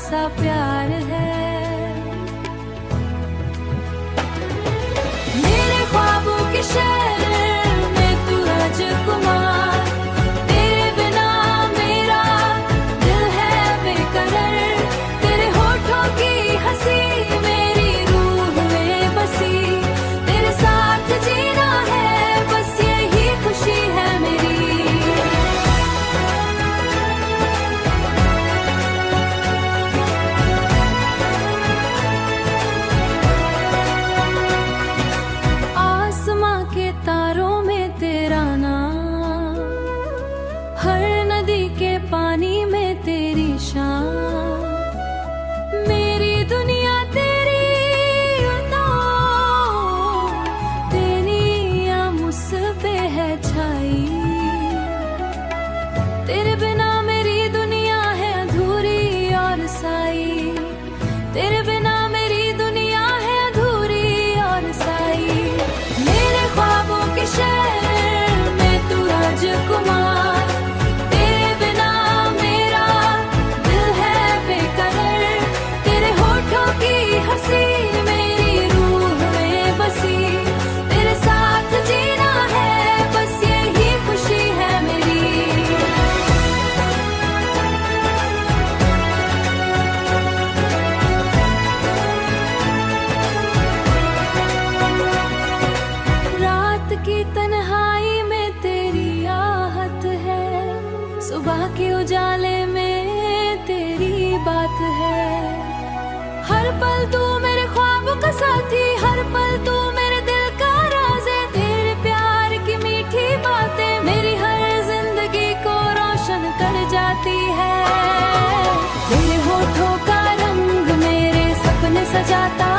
सा प्यार है। मेरे ख्वाबों के शहर में तू राजकुमार, तेरे बिना मेरा दिल है बेकरार। तेरे होठों की हंसी मेरी रूह में बसी, तेरे साथ जीना है बस यही खुशी है मेरी। आसमां के तारों में तेरा नाम, हर नदी के पानी में तेरी शान। मेरी दुनिया तेरी तो, तेरी या मुझ पे है छाई। तेरे बिना मेरी दुनिया है अधूरी और साई, तेरे बिना मेरी दुनिया है अधूरी और साई। मेरे ख्वाबों के शहर में तू राजकुमार, तेरे बिना मेरा दिल है बेकरार। तेरे होठों की हंसी मेरी रूह में बसी, तेरे साथ जीना है बस यही खुशी है मेरी। रात की तन्हाई में तेरी आहट है, सुबह के उजाले में तेरी बात है। हर पल तू मेरे ख्वाब का साथी, हर पल तू मेरे दिल का राज है। तेरे प्यार की मीठी बातें मेरी हर जिंदगी को रोशन कर जाती है। तेरे होठों का रंग मेरे सपने सजाता